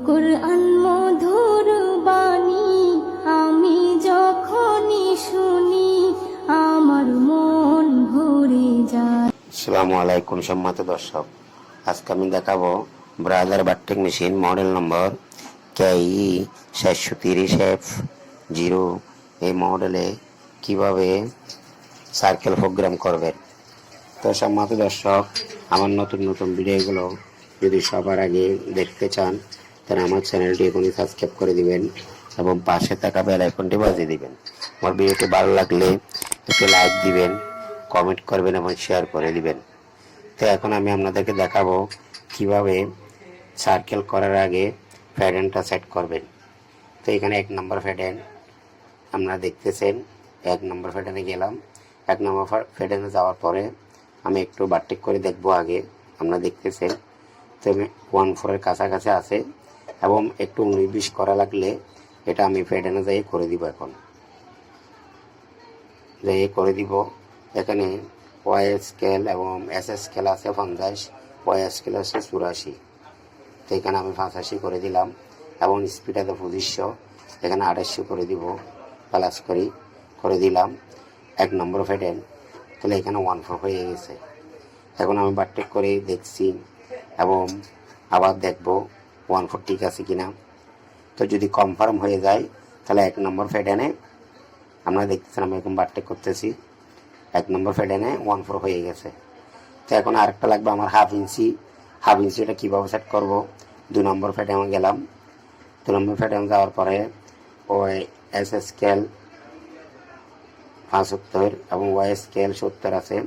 কোরআন মধুর বাণী আমি যখনই শুনি আমার মন ভরে যায়। আসসালামু আলাইকুম সম্মানিত দর্শক, আজকে আমি দেখাবো ব্রাদার বাট্টেক machine model number KE 730F0। এই মডেলে কিভাবে সার্কেল প্রোগ্রাম করবেন। তো সম্মানিত দর্শক, আমার নতুন নতুন ভিডিওগুলো যদি সবার আগে দেখতে চান তাহলে আমার চ্যানেলটি এখনই সাবস্ক্রাইব করে দিবেন এবং পাশে থাকা বেল আইকনটি বাজিয়ে দিবেন। আমার ভিডিওটি ভালো লাগলে একটু লাইক দিবেন, কমেন্ট করবেন এবং শেয়ার করে দিবেন। তো এখন আমি আপনাদেরকে দেখাবো কিভাবে সার্কেল করার আগে প্যাটার্নটা সেট করবেন। তো এখানে 1 নম্বর প্যাটার্ন আপনারা দেখতেছেন। 1 নম্বর প্যাটার্নে গেলাম। 1 নম্বর প্যাটার্নে যাওয়ার পরে আমি একটু বাট্টিক করে দেখব আগে। আপনারা দেখতেছেন তো 1/4 কাছাকাছি আছে এবং একটু 19-20 করা লাগলে এটা আমি প্যাটার্নে যাই করে দিব। এখন যাই করে দিব। এখানে ওয়াই স্কেল এবং এস স্কেল আছে 50, ওয়াই স্কেল আছে 84। তো এখানে আমি 85 করে দিলাম এবং স্পিড আছে 2500। এখানে 2800 করে দিব, প্লাস করে দিলাম। 1 নম্বর প্যাটার্ন তাহলে এখানে 1/4 হয়ে গেছে। এখন আমি বাট্টেক করে দেখছি এবং আবার দেখব 1/4 ঠিক আছে কিনা। তো যদি কনফার্ম হয়ে যায় তাহলে 1 নম্বর প্যাটার্নে আপনারা দেখতেছেন আমি এখন বাট্টেক করতেছি। 1 নম্বর প্যাটার্নে 1/4 হয়ে গেছে। তো এখন আরেকটা লাগবে আমার হাফ ইঞ্চি। এটা কীভাবে সেট করব। 2 নম্বর প্যাটার্নে গেলাম। 2 নম্বর প্যাটার্নে যাওয়ার পরে ওই এস স্কেল 75 এবং ওয়াই স্কেল 70 আছে।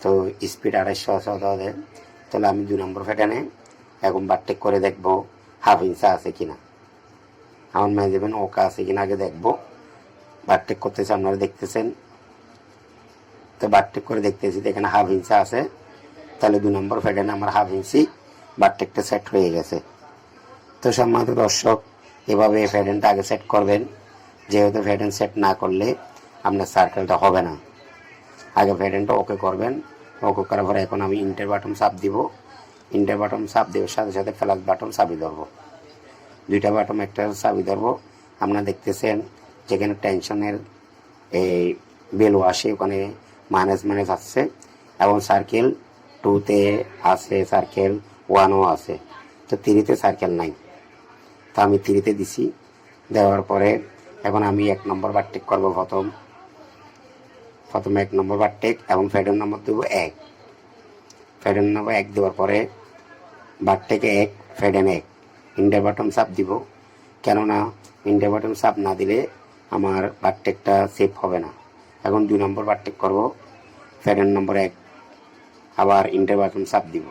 তো স্পিড 2800 আছে ওদের। তাহলে আমি 2 নম্বর প্যাটার্নে এখন বাট্টেক করে দেখব হাফ ইঞ্চি আছে কিনা, আমার মেজারমেন্ট ওকে আছে কিনা আগে দেখব। বাট্টেক করতেছে আপনারা দেখতেছেন। তো বাট্টেক করে দেখতেছি এখানে হাফ ইঞ্চি আছে। তাহলে 2 নম্বর প্যাটার্নে আমার হাফ ইঞ্চি বাট্টেকটা সেট হয়ে গেছে। তো সম্মানিত দর্শক, এভাবে প্যাটার্নটা আগে সেট করবেন, যেহেতু প্যাটার্ন সেট না করলে আপনার সার্কেলটা হবে না। আগে প্যাটার্নটা ওকে করবেন। ওকে করার পরে এখন আমি ইন্টার বাটন চাপ দিব। ইন্টার বাটন চাপ দেওয়ার সাথে সাথে প্লাস বাটন চাবি ধরবো। 2টা বাটন একটা চাবি ধরবো। আপনারা দেখতেছেন যেখানে টেনশনের এই বেলু আসে ওখানে মাইনাস আসছে এবং সার্কেল 2তে আছে, সার্কেল 1ও আছে। তো 3তে সার্কেল নাই। তো আমি 3তে দিছি। দেওয়ার পরে এখন আমি 1 নম্বর বাট্টেক করবো। প্রথমে 1 নম্বর বাট্টেক এবং প্যাটার্ন নম্বর দেবো 1। প্যাটার্ন নম্বর 1 দেওয়ার পরে বাট্টেকে 1, প্যাটার্ন 1, ইন্টার বাটন চাপ দিব। কেননা ইন্টার বাটন চাপ না দিলে আমার বাট্টেকটা সেভ হবে না। এখন 2 নম্বর বাট্টেক করব। প্যাটার্ন নম্বর 1, আবার ইন্টার বাটন চাপ দিব।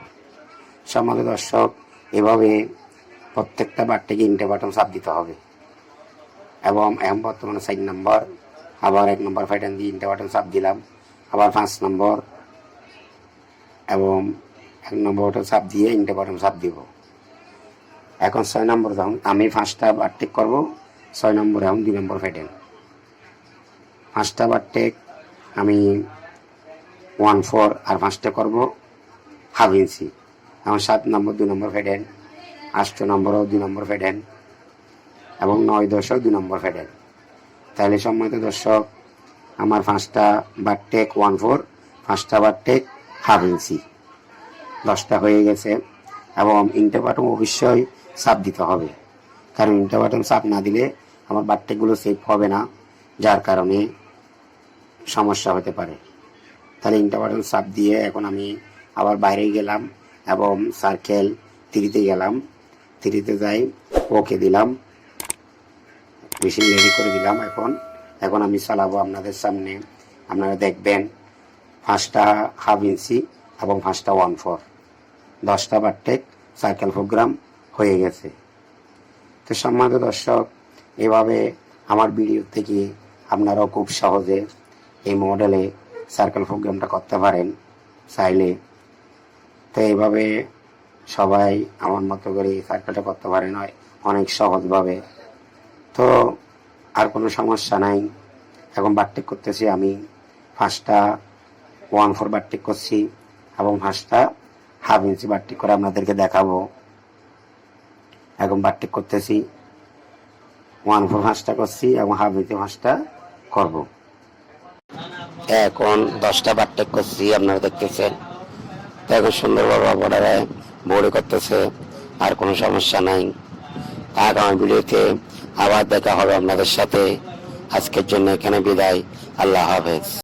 সম্মানিত দর্শক, এভাবে প্রত্যেকটা বাট্টেকে ইন্টার বাটন চাপ দিতে হবে। এবং এখন বর্তমানে 4 নম্বর, আবার 1 নম্বর প্যাটার্ন দিয়ে ইন্টার বাটন চাপ দিলাম। আবার 5 নম্বর এবং 1 নম্বর চাপ দিয়ে ইন্টার বাটন চাপ দিব। এখন 6 নম্বর যখন আমি 5টা বাট্টেক করব। 6 নম্বর এখন 2 নম্বর প্যাটার্ন 5টা বাট্টেক আমি 1/4 আর 5টা করব হাফ ইঞ্চি। এখন 7 নম্বর 2 নম্বর প্যাটার্ন, 8 নম্বরও 2 নম্বর প্যাটার্ন এবং 9-10ও 2 নম্বর প্যাটার্ন। তাহলে সম্মানিত দর্শক, আমার 5টা বাট্টেক 1/4, 5টা বাট্টেক হাফ ইঞ্চি, 10টা হয়ে গেছে। এবং ইন্টার বাটন অবশ্যই চাপ দিতে হবে, কারণ ইন্টার বাটন চাপ না দিলে আমার বাট্টেকগুলো সেভ হবে না, যার কারণে সমস্যা হতে পারে। তাহলে ইন্টার বাটন চাপ দিয়ে এখন আমি আবার বাইরে গেলাম এবং সার্কেল 3তে গেলাম। 3তে যাই, ওকে দিলাম, মেশিন রেডি করে দিলাম। এখন আমি চালাবো আপনাদের সামনে। আপনারা দেখবেন 5টা হাফ ইঞ্চি এবং 5টা 1/4, 10টা বাট্টেক সার্কেল প্রোগ্রাম হয়ে গেছে। তো সম্মানিত দর্শক, এভাবে আমার ভিডিও থেকে আপনারাও খুব সহজে এই মডেলে সার্কেল প্রোগ্রামটা করতে পারেন চাইলে। তো এইভাবে সবাই আমার মতো করে সার্কেলটা করতে পারেন অনেক সহজভাবে। তো আর কোনো সমস্যা নাই। এখন বাট্টেক করতেছি আমি 5টা 1/4 বাট্টেক করছি এবং 5টা হাফ ইঞ্চি বাট্টেক করে আপনাদেরকে দেখাবো। এখন বারটেক করতেছি 1/4 5টা করছি এবং হাফ ইঞ্চি 5টা করব। এখন 10টা বারটেক করছি, আপনারা দেখতেছেন। তো এখন সুন্দরভাবে অপরাধে বড়ি করতেছে, আর কোনো সমস্যা নাই। আগামী ভিডিওতে আবার দেখা হবে আপনাদের সাথে। আজকের জন্য এখানে বিদায়। আল্লাহ হাফেজ।